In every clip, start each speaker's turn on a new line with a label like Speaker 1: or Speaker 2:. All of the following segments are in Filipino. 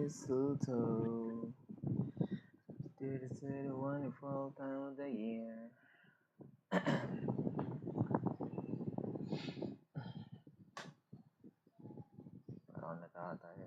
Speaker 1: mistletoe. This is a wonderful time of the year. Parang natatay.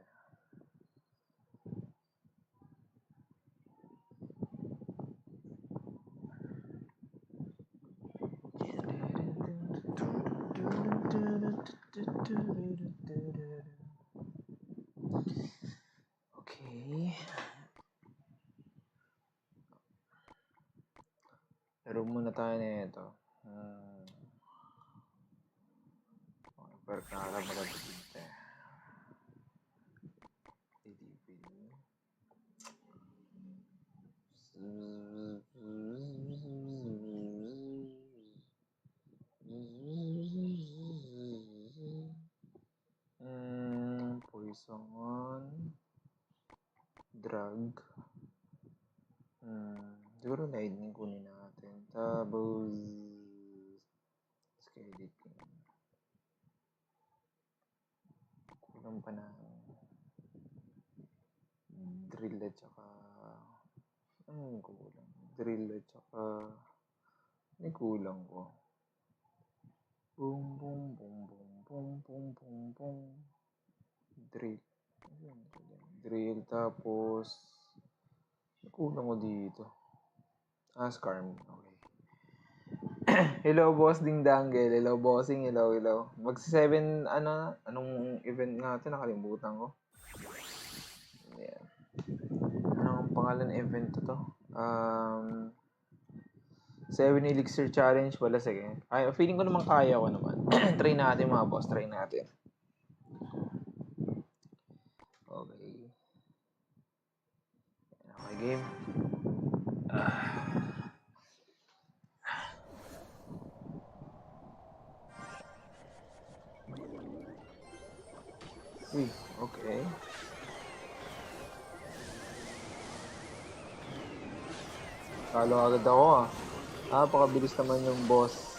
Speaker 1: Okay. Laro muna tayo na ito. Perkara maganda dito. Poison. Drug. Siguro lightning kunin natin. Tapos skeleton. Kulang pa na drill at saka kulang? Drill at saka kulang ko. Boom boom boom boom boom boom boom boom. Drill. Drill tapos kulang ko dito. Scarm. Okay. Hello, boss Ding Dangle. Hello, bossing. Hello. Mag-7, anong event natin? Nakalimutan ko. Ayan. Anong pangalan ng event to? 7 Elixir Challenge. Wala, sige. Ay, feeling ko naman kaya ko naman. Try natin mga boss. Try natin. Okay. Okay, game. Uy, okay. Talo agad ako Napakabilis naman yung boss.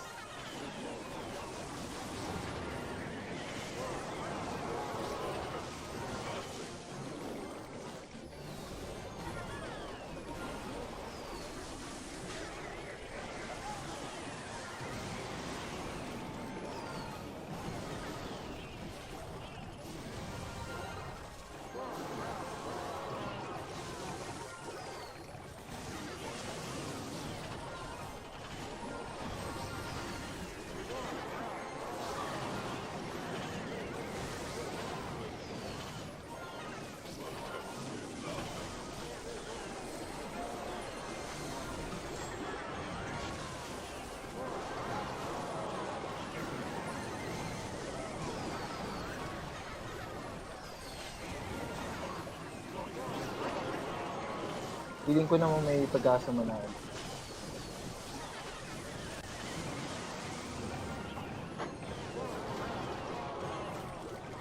Speaker 1: Feeling ko naman may pag-asa manalo.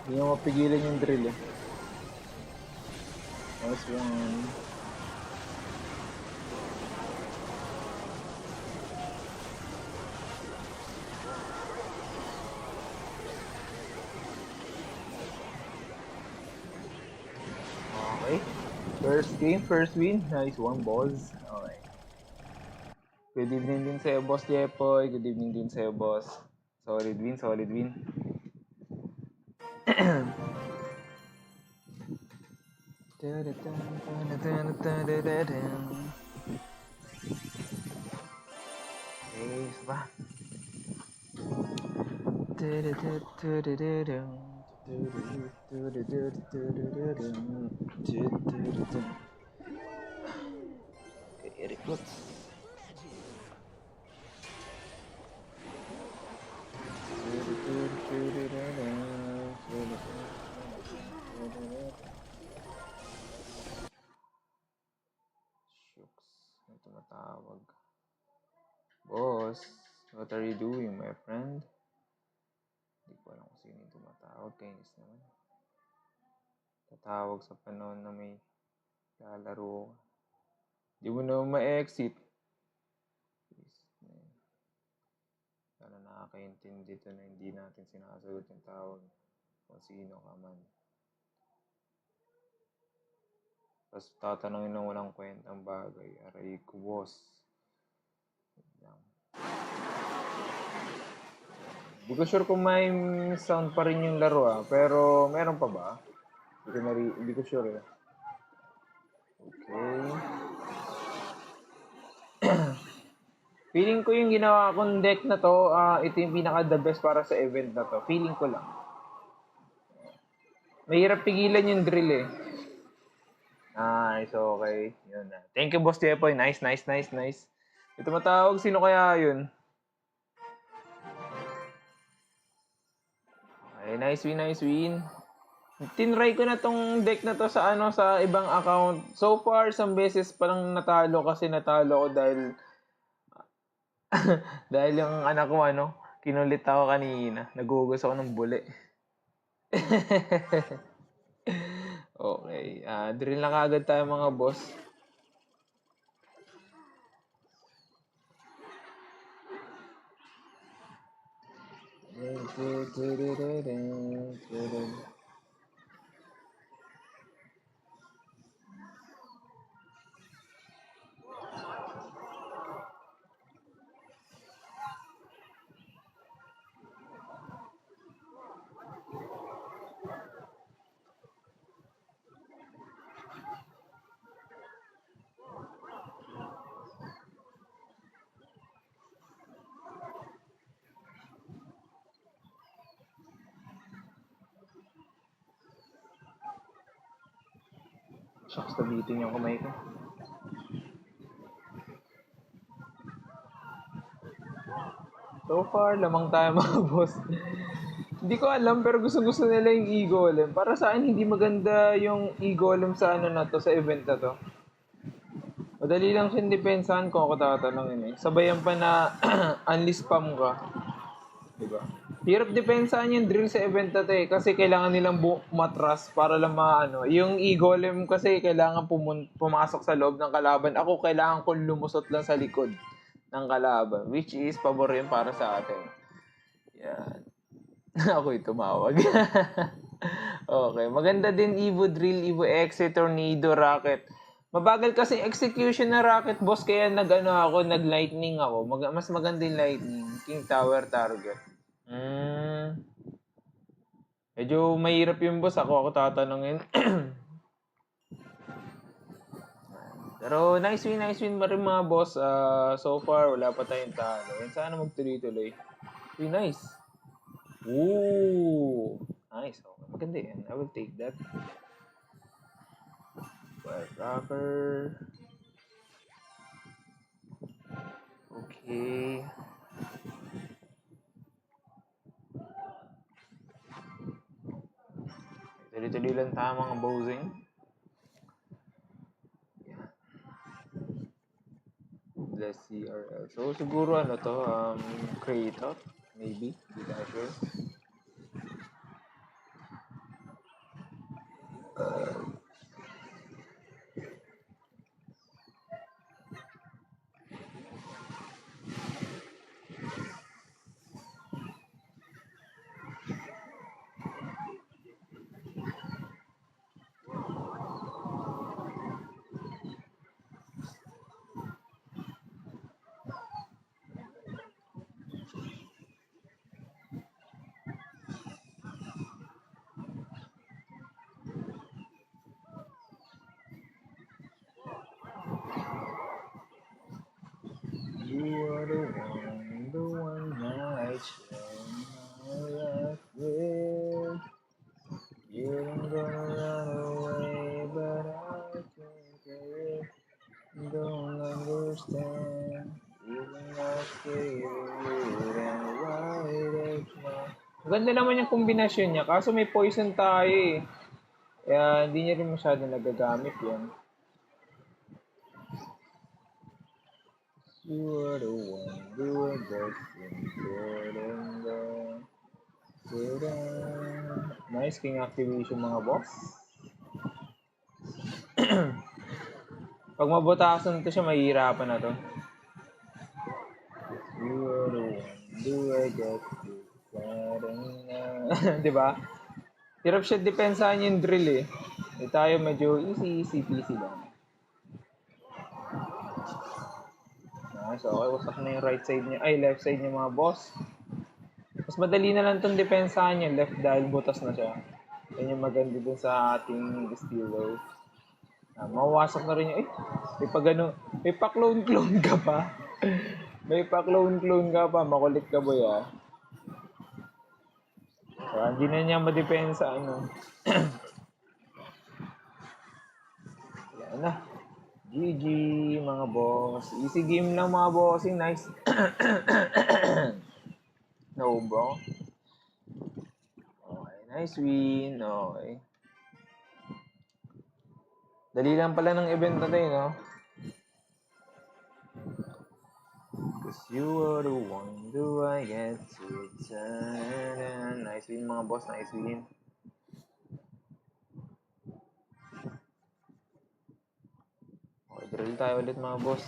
Speaker 1: Hindi nyo mapigilan yung drill Nice one. Okay. First game, first win. Nice one, boss. Okay. Good evening din sa'yo, boss Jepoy. Good evening din sa'yo, boss. Solid win. Okay, isa pa. Okay, recruit. Shucks, may tumatawag. Boss, what are you doing, my friend? Hindi ko alam kung sino yung tumatawag. Kainis naman. Tatawag sa panahon na may lalaro. Hindi mo naman ma-exit. Sana nakakaintindi dito na hindi natin sinasagot yung tawag kung sino ka man. Tapos tatanungin ng walang kwentang bagay. Aray ko, boss. Hindi ko sure kung may sound pa rin yung laro pero meron pa ba? Hindi ko sure eh. Okay. Feeling ko yung ginawa kong deck na to, ito yung pinaka the best para sa event na to. Feeling ko lang. Mahirap pigilan yung drill eh. Nice, okay. Yun na. Thank you, Boss Jepoy. Nice. Ito matawag, sino kaya yun? Okay, nice win. Tinry ko na tong deck na to sa sa ibang account. So far, isang beses pa lang natalo ko dahil dahil yung anak ko kinulit ako kanina. Nagugos ako ng buli. Okay. Drill na kaagad tayo mga boss. Shucks, nabitin yung kamay ko. So far, lamang tayo mga boss. Hindi ko alam, pero gusto nila yung e-golem. Para sa akin, hindi maganda yung e-golem sa sa event na to. Madali lang siyang depensahan kung ako tatanungin eh. Sabayan pa na unli spam ka. Diba? Hirap depensahan yung drill sa event na to eh. Kasi kailangan nilang matras para lang Yung e-golem kasi kailangan pumasok sa loob ng kalaban. Ako kailangan ko lumusot lang sa likod ng kalaban. Which is pabor yun para sa atin. Yan. Ako'y tumawag. Okay. Maganda din Evo Drill, Evo Exit, Tornado, Rocket. Mabagal kasi execution na Rocket, boss. Kaya nag-lightning ako. Mas maganda yung lightning. King Tower Target. Medyo mahirap yung boss. Ako tatanungin. Pero nice win pa rin mga boss. So far, wala pa tayong talo. Sana magtuloy-tuloy. Nice. Ooh. Nice. Okay. Maganda yan. I will take that. Firecracker. Okay. Tuloy-tuloy lang tayo mga bowsing. Let's see CRL. So, siguro Kratos? Maybe. Hindi na sure. You are the one I share my life with. You ain't gonna run away, but I can't get it. Don't understand, even after you and why it's not. Ganda naman yung kombinasyon niya, kaso may poison tayo eh. Kaya hindi niya rin masyado nagagamit yan. You are the one, you are the nice king activation mga boss. Pag mabutasan to siya, mahihirapan na to. You are the one, do I get you? Diba? Hirap siya depensahan yung drill eh. Tayo medyo easy peasy lang. Nice, okay. Wasak na yung right side niya. Ay, left side niya mga boss. Mas madali na lang itong depensahan niya left dahil butas na siya. Yan yung maganda dun sa ating Steelers. Mawasak na rin yung, may pa-clone-clone ka pa. May pa-clone-clone ka pa. Makulit ka boy hindi na niya madepensa Yan na. GG mga boss. Easy game lang mga bossing. Nice. No bro. Okay, nice win. Okay. Dali lang pala ng event natin, no? Cause you are the one do I get to turn. Nice win mga boss. Nice win. Okay, drill tayo ulit mga boss.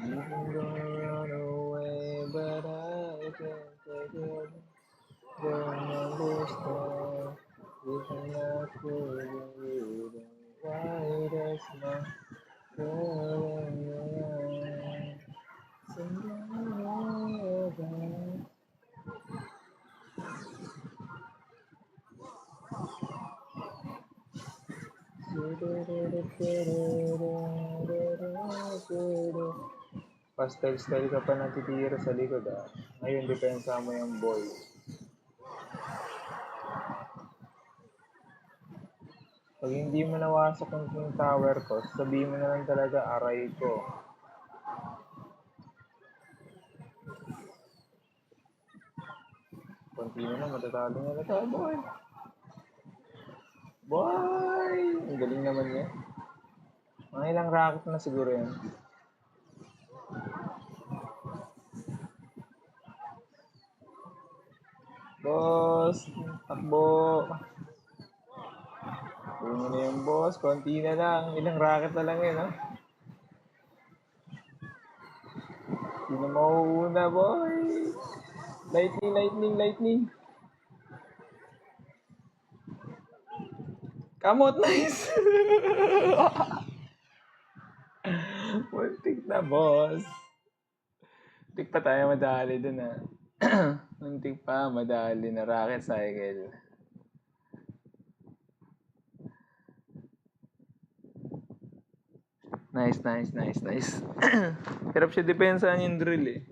Speaker 1: You can go run away, but I can't take it. Don't understand. You cannot feel it. Why does my girl in your eyes? Pastel-style ka pa natitira sa likod Ngayon, depensa mo yung boy. Pag hindi mo nawasak yung tower ko, sabihin mo na lang talaga, aray ko. Konti na lang, matatalo na tayo, boy. Boy! Ang galing naman niya. Mga ilang rocket na siguro yan. Boss! Takbo! Huwag mo na yung boss. Konti na lang. Ilang rocket na lang yun, Sino mauuna, boy? Lightning, lightning, lightning. Kamot, nice! Muntik na, boss. Muntik pa tayo madali dun, Muntik pa madali na rocket cycle. Nice. Hirap siya depensahan yung drill,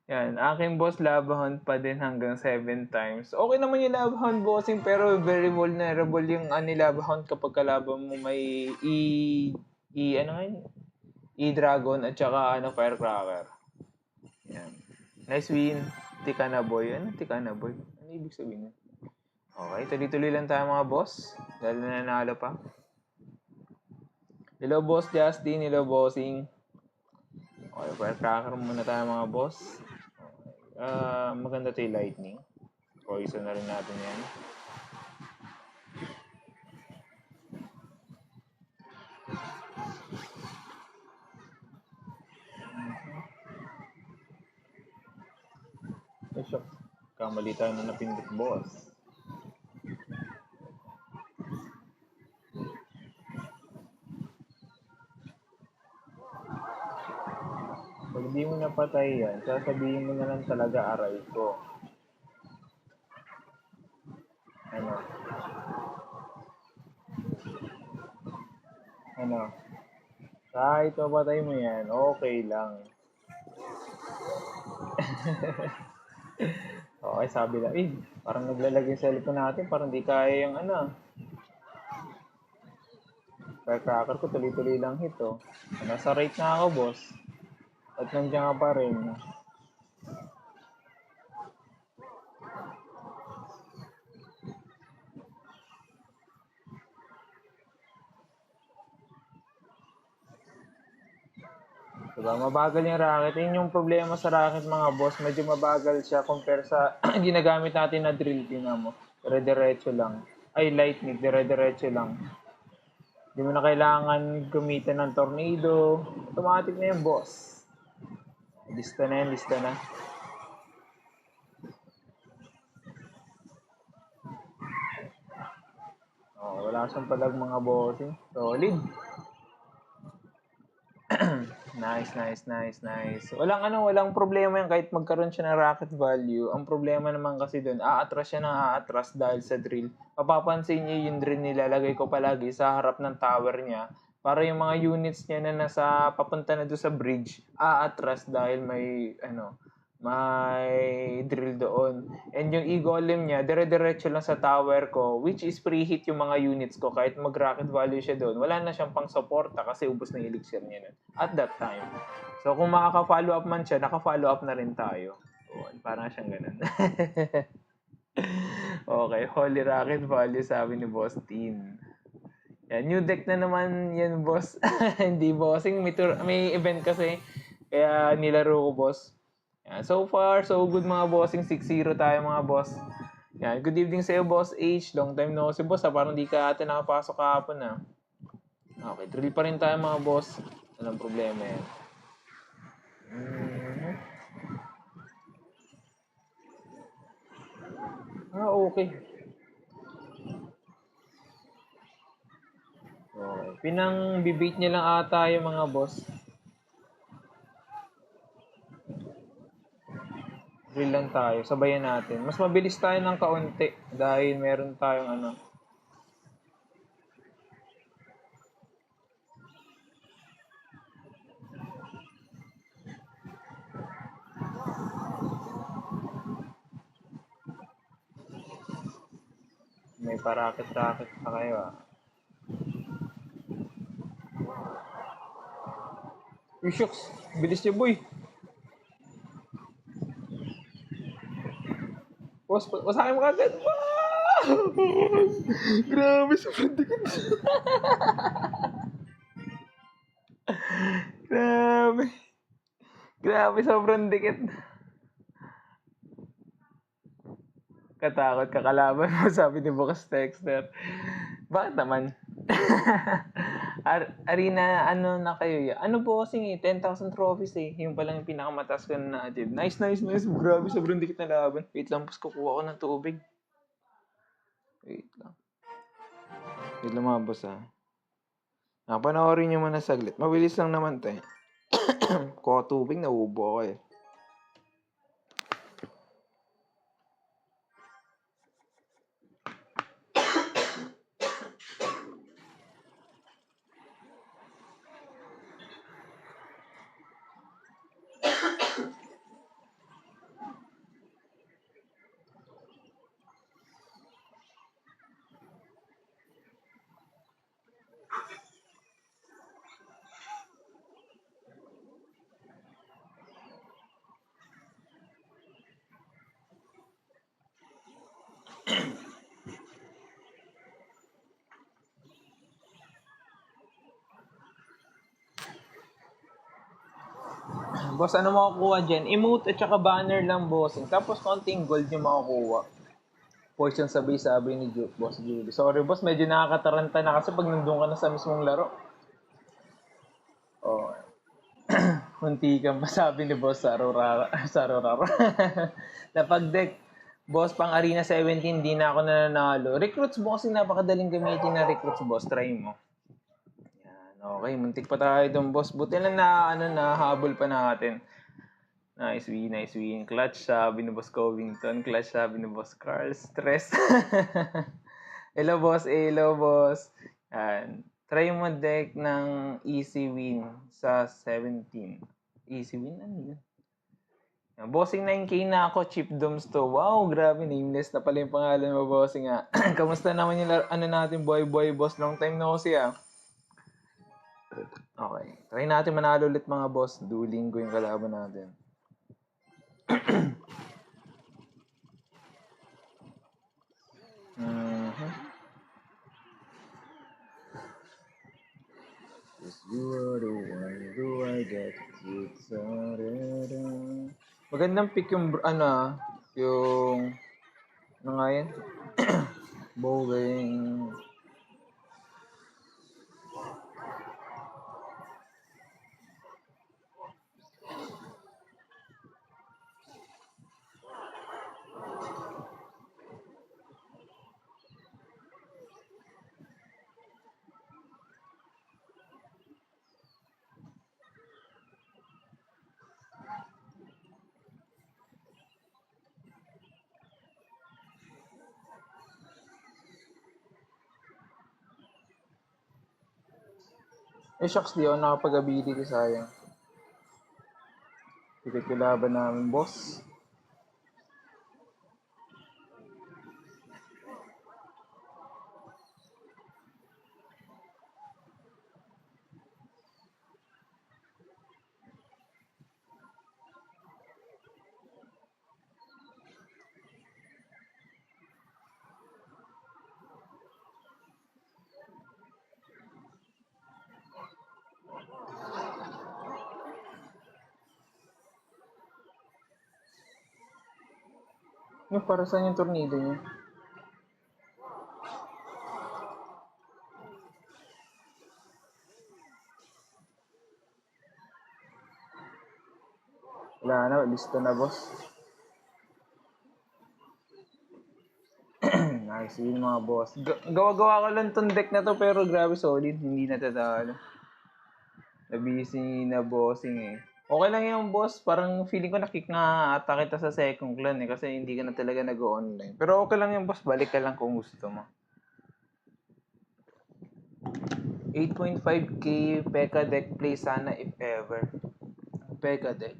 Speaker 1: Yan, aking boss labahan pa din hanggang 7 times. Okay naman yung labahan bossing pero very vulnerable yung labahan kapag kalaban mo may E-Dragon at saka Firecracker. Yan. Nice win. Tika na boy. Ano tika na boy? Ano ibig sabihin? Okay, tuloy-tuloy lang tayo mga boss. Dahil nanalo pa. Hello boss Justin, hello bossing. Okay, Firecracker muna tayo mga boss. Maganda tayo lightning. Poison na rin natin yan. Shock. Kamali tayo na napindot boss. Pag di mo napatay yan, sasabihin mo na lang talaga aray ko. Kahit mapatay mo yan, okay lang. Okay, sabi lang, parang naglalagay yung cellphone natin, parang di kaya yung Firecracker ko, tuloy-tuloy lang hit, Nasa rate na ako, boss. At nandiyan ka pa rin. Diba? Mabagal yung racket. Yun yung problema sa racket mga boss. Medyo mabagal siya compare sa ginagamit natin na drill. Tingnan mo. Dire-diretso lang. Ay, lightning. Dire-diretso lang. Hindi mo na kailangan gamitin ng tornado. Automatic na yung boss. Lista na yan, lista na. Oh, wala siyang palag mga bossing. Solid. Nice. Walang problema yan kahit magkaroon siya ng rocket value. Ang problema naman kasi doon, aatras siya ng aatras dahil sa drill. Mapapansin niyo yung drill nilalagay ko palagi sa harap ng tower niya para yung mga units niya na nasa papunta na doon sa bridge, aatras dahil may drill doon. And yung e-golem niya, dire-diretso lang sa tower ko, which is preheat yung mga units ko. Kahit mag-rocket value siya doon, wala na siyang pang-suporta kasi ubos na yung elixir niya nun at that time. So kung makaka-follow up man siya, naka-follow up na rin tayo. So, parang siyang ganun. Okay, Holy Rocket Value sabi ni Boss Tin. Yan, new deck na naman yan, boss. Hindi bossing, may event kasi. Kaya nilaro ko, boss. Yan, so far, so good mga bossing. 6-0 tayo mga boss. Yan, good evening sa iyo, Boss H. Long time no si boss. Parang di ka ate nakapasok kahapon na. Okay, drill pa rin tayo mga boss. Walang problema yan. Okay. Okay. Pinang bibait niya lang ata yung mga boss. Drill lang tayo. Sabayan natin. Mas mabilis tayo ng kaunti dahil meron tayong may parakit-rakit pa kayo Shucks, bilis niya boy. Boss, masakin mo kagad. Grabe, sobrang dikit. Grabe, sobrang dikit. Katakot kakalaban mo, sabi ni Bukas Texter. Bakit naman? Arena, na kayo? Ano po kasing 10,000 trophies eh. Yung palang yung pinakamataas ko na na-achieve. Nice. Grabe, sobrang dikit na laban. Wait lang, boss, kukuha ko ng tubig. Wait lang mga boss panoorin nyo muna saglit. Mabilis lang naman tayo. Kuha tubig, nauubo ako eh. Boss, ano makukuha dyan? Emote at saka banner lang, bossing. Tapos konting gold yung makukuha. Poison sabi ni Boss Judy. Sorry, boss. Medyo nakakataranta na kasi pag nandun ka na sa mismong laro. Oh. Munti kang masabi ni Boss Sarorara. Napag deck. Boss, pang Arena 17, di na ako nananalo. Recruits, boss, napakadaling gamitin na recruits, boss. Try mo. Okay, muntik pa tayo doon, boss. Buti lang nahabol pa natin. Nice win. Clutch, sabi ni Boss Covington. Clutch, sabi ni Boss Carl. Stress. Hello, boss. Yan. Try mo deck ng easy win sa 17. Easy win? Ano yun? Bossing 9K na ako, Chip Doms to. Wow, grabe, nameless na pala yung pangalan mo, bossing Kamusta naman yung natin, boy, boss? Long time no see Okay. Try natin manalo ulit mga boss. Duolingo yung kalaban natin. Magandang pick yung yung nga yan? Bowling. Eh, shucks, di ako nakapag-ability, sayang. Tikit yung laban namin, boss. Yung para saan yung tornado niya? Wala na, lista na, boss. Nice yun, mga boss. Gawa-gawa ko lang tong deck na to, pero grabe solid. Hindi natatalo. Nabisi na bossing eh. Okay lang yung boss. Parang feeling ko na-kick na ata kita sa second clan eh. Kasi hindi ka na talaga nag-online. Pero okay lang yung boss. Balik ka lang kung gusto mo. 8.5k Pekka deck play sana if ever. Pekka deck.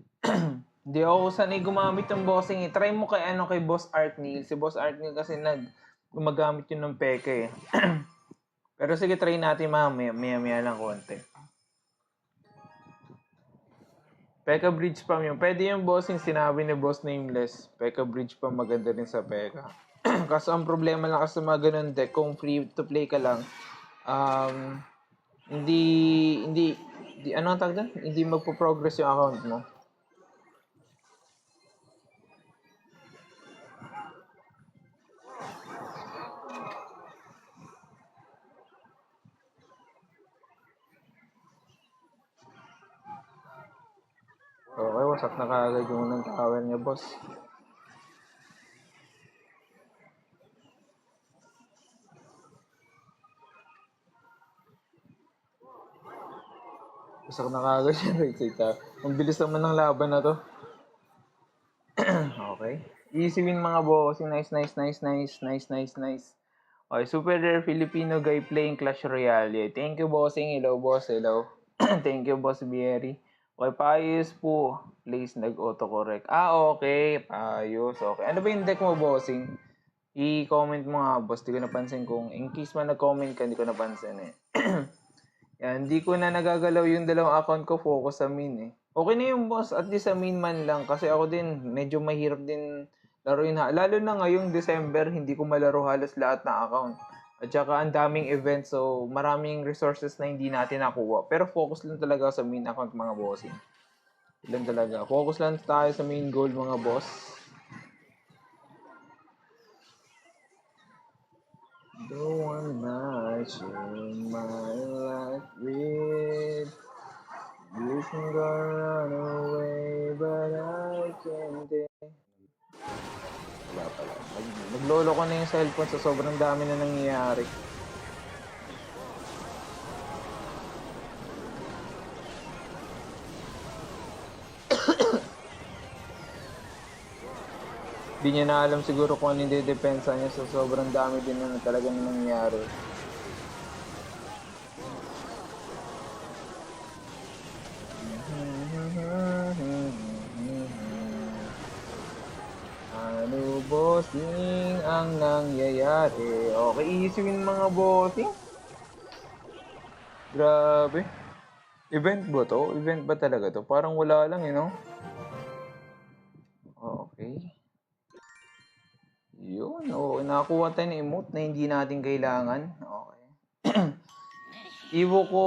Speaker 1: Hindi ako sanay gumamit ng bossing eh. Try mo kay Boss Art Neil. Si Boss Art Neil kasi gumagamit yun ng Pekka eh. Pero sige, try natin mamaya. Maya lang konti. Pekka Bridge Spam yun. Pwede yung bossing sinabi ni Boss Nameless. Pekka Bridge Spam maganda rin sa Pekka. Kaso ang problema lang kasi sa mga ganun deck, kung free to play ka lang, hindi, ano ang tawag doon? Hindi magpo-progress yung account mo. Okay, wasak na kaagad yung unang tower niya, boss. Wasak na kaagad yung right side tower. Ang bilis naman ng laban na to. Okay. Easy win mga boss. Nice. Okay, super rare Filipino guy playing Clash Royale. Thank you, bossing. Hello, boss. Hello. Thank you, boss Bieri. Okay, Payos po. Please, nag-autocorrect. Okay. Payos. Okay. Ano ba yung deck mo, bossing? I-comment mo nga, boss. Di ko napansin kung in case man nag-comment ka, hindi ko napansin eh. Yan, hindi ko na nagagalaw yung dalawang account ko. Focus sa main eh. Okay na yung boss. At least sa main man lang. Kasi ako din, medyo mahirap din laruin ha. Lalo na ngayong December, hindi ko malaro halos lahat ng account. At saka ang daming events, so maraming resources na hindi natin nakuha. Pero focus lang talaga sa main account mga bossing. Ilan talaga. Focus lang tayo sa main goal mga boss. Don't wanna share my life with. You can go run away, but I can't. Wala pala. Naglolo ko na yung cellphone sa sobrang dami na nangyayari. Di niya na alam siguro kung ano yung dedepensa niya sa sobrang dami din na talagang nangyayari. Ano bossing ang nangyayari? Okay, easy win mga bossing. Grabe. Event ba to? Event ba talaga to? Parang wala lang, you know? Okay. Yun, oo. Nakakuha tayo ng emote na hindi natin kailangan. Okay. Iwo ko